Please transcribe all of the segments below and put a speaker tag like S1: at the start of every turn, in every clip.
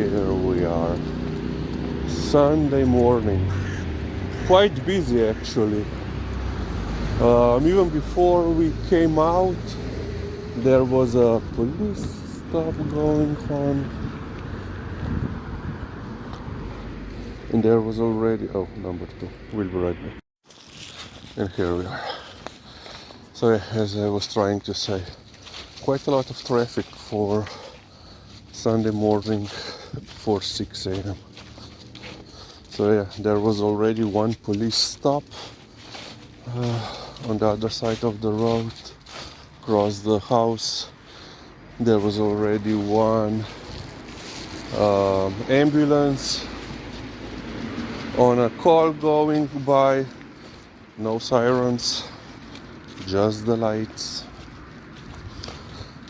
S1: here we are. Sunday morning. Quite busy actually. Even before we came out, there was a police stop going on. And there was already, number 2. We'll be right back. And here we are. So as I was trying to say, quite a lot of traffic for Sunday morning for 6 a.m. So yeah, there was already one police stop on the other side of the road, across the house. There was already one ambulance on a call going by. No sirens, just the lights.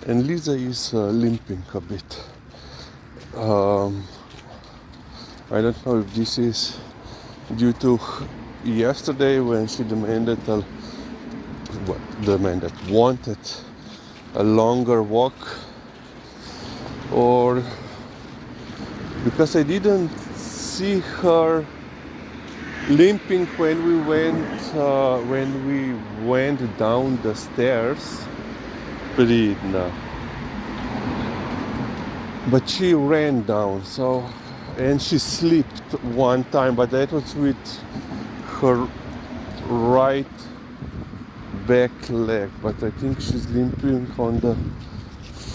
S1: And Liza is limping a bit. I don't know if this is due to yesterday when she wanted a longer walk, or because I didn't see her limping when we went down the stairs. Breathe now. But she ran down, and she slipped one time, but that was with her right back leg. But I think she's limping on the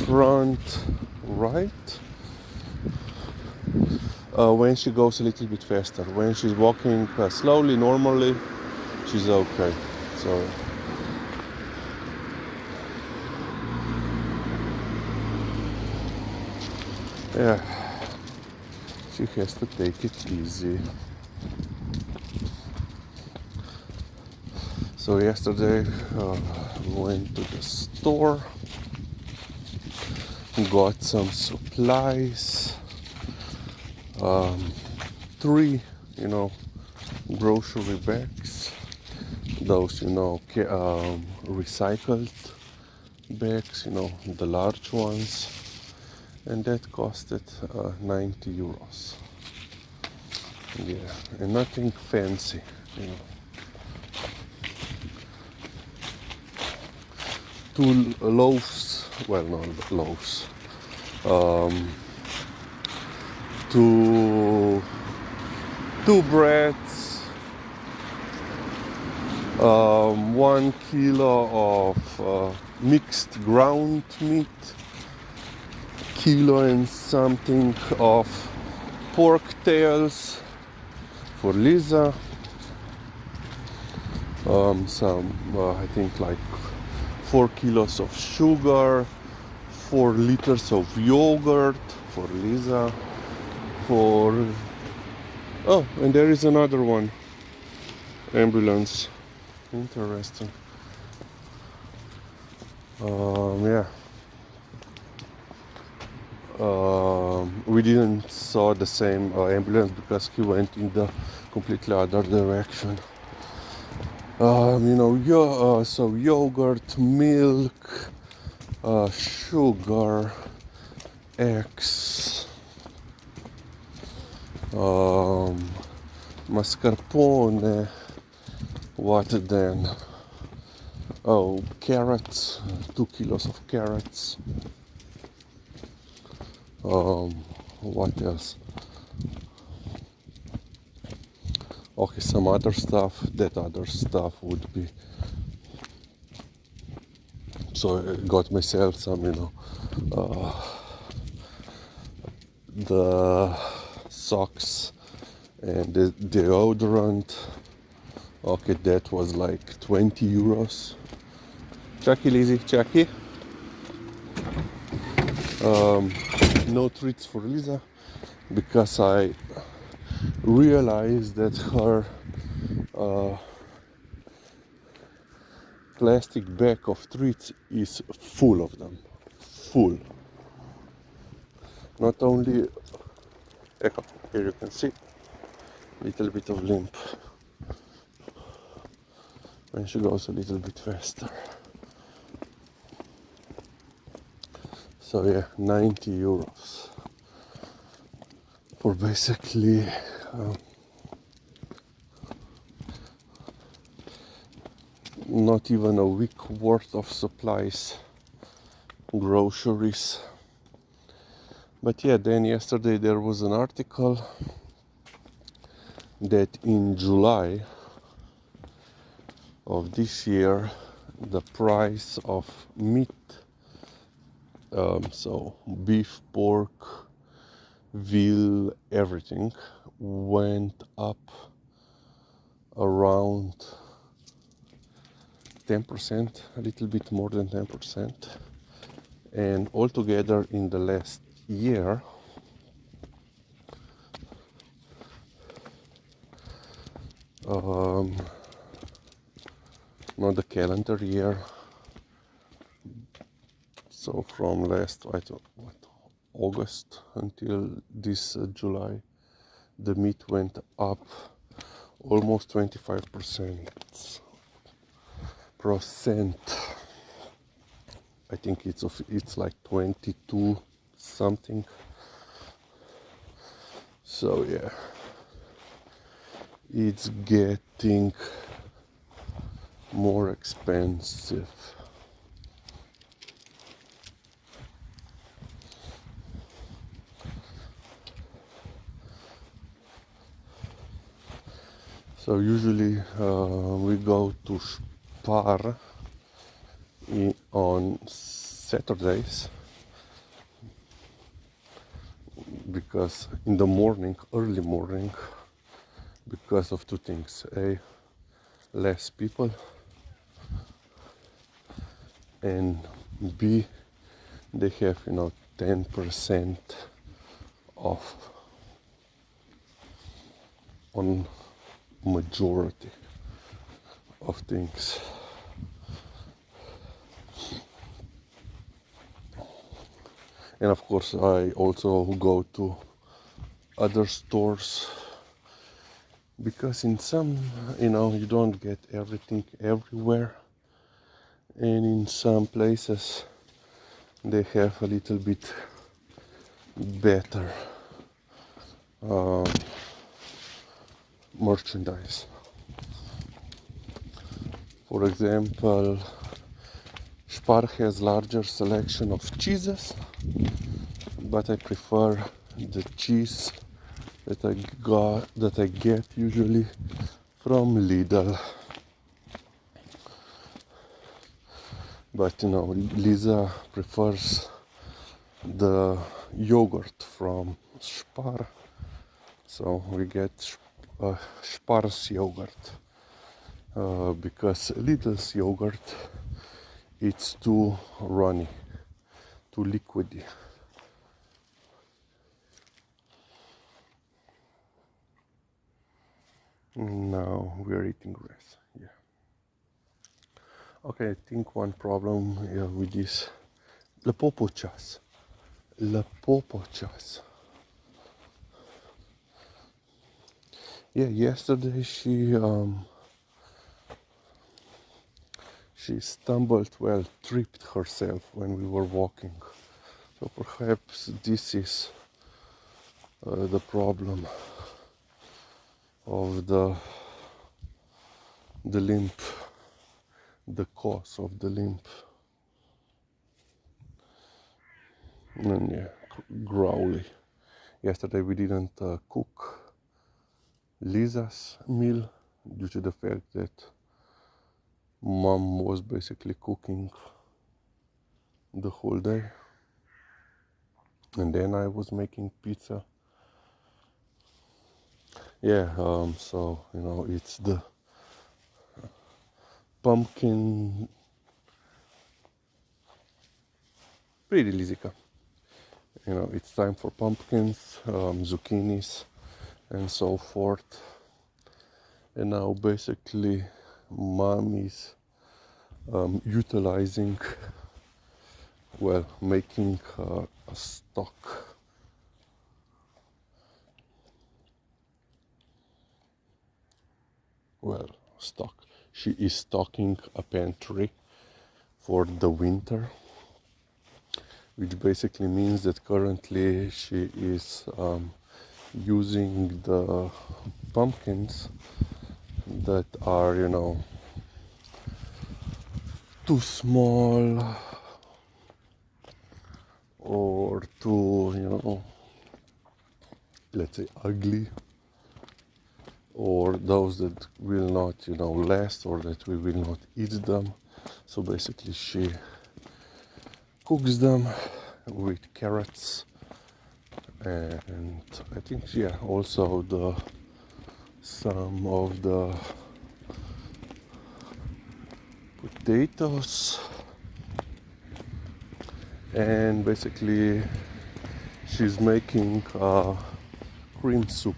S1: front right. When she goes a little bit faster. When she's walking slowly, normally, she's okay. So yeah, she has to take it easy. So yesterday we went to the store, got some supplies, 3, grocery bags, those, recycled bags, the large ones, and that costed 90 euros. Yeah, and nothing fancy, 2 loaves, well, not loaves, 2 breads, 1 kilo of mixed ground meat, kilo and something of pork tails for Liza, I think like 4 kilos of sugar, 4 liters of yogurt for Liza, and there is another one, ambulance. Interesting. Yeah. We didn't saw the same ambulance because he went in the completely other direction. So yogurt, milk, sugar, eggs, mascarpone, what then? Carrots, 2 kilos of carrots. What else? Okay, some other stuff. That other stuff would be. So I got myself some, the socks and the deodorant. Okay, that was like 20 euros. Chucky, Lizzie, Chucky. No treats for Liza because I realized that her plastic bag of treats is full of them. Full. Not only, here you can see, little bit of limp when she goes a little bit faster. So yeah, 90 euros. for basically not even a week worth of supplies, groceries. But yeah, then yesterday there was an article that in July of this year the price of meat, so beef, pork, veal, everything, went up around 10%, a little bit more than 10%. And altogether in the last year, not the calendar year, so from last August until this July, the meat went up almost 25%. I think it's like 22 something. So yeah, it's getting more expensive. So usually we go to Spar on Saturdays, because in the morning, early morning, because of two things: A, less people, and B, they have 10% off on majority of things. And of course I also go to other stores, because in some you don't get everything everywhere, and in some places they have a little bit better merchandise. For example, Spar has larger selection of cheeses, but I prefer the cheese that I get usually from Lidl. But Lisa prefers the yogurt from Spar, so we get Spar's yogurt, because Lidl's yogurt, it's too runny, too liquidy. Now we are eating rice. Yeah. Okay, I think one problem with this, le popochas. Yeah, yesterday she stumbled, tripped herself when we were walking. So perhaps this is the problem of the limp, the cause of the limp. And yeah, growly. Yesterday we didn't cook Liza's meal due to the fact that mom was basically cooking the whole day, and then I was making pizza. Yeah, so it's the pumpkin, pretty Lizica. It's time for pumpkins, zucchinis, and so forth. And now basically mom is utilizing, making a stock. Stock. She is stocking a pantry for the winter, which basically means that currently she is using the pumpkins that are, too small or too, let's say ugly, or those that will not, last, or that we will not eat them. So basically she cooks them with carrots, and I think, yeah, also some of the potatoes, and basically she's making cream soup,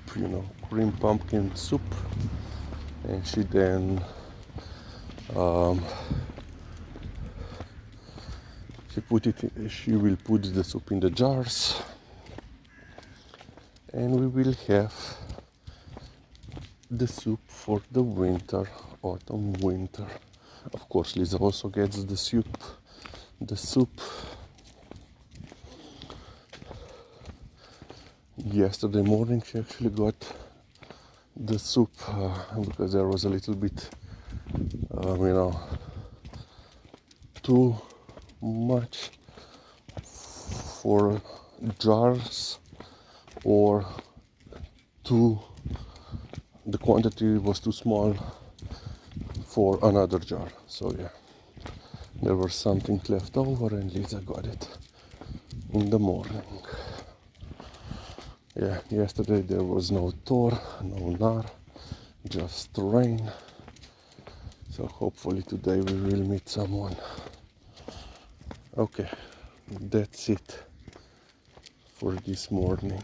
S1: cream pumpkin soup, and she then she will put the soup in the jars, and we will have the soup for the winter, autumn, winter. Of course, Liza also gets the soup. Yesterday morning she actually got the soup because there was a little bit, too much for jars, or the quantity was too small for another jar. So yeah, there was something left over, and Liza got it in the morning. Yeah, yesterday there was no Tor, no Nar, just rain. So hopefully today we will meet someone. Okay, that's it for this morning.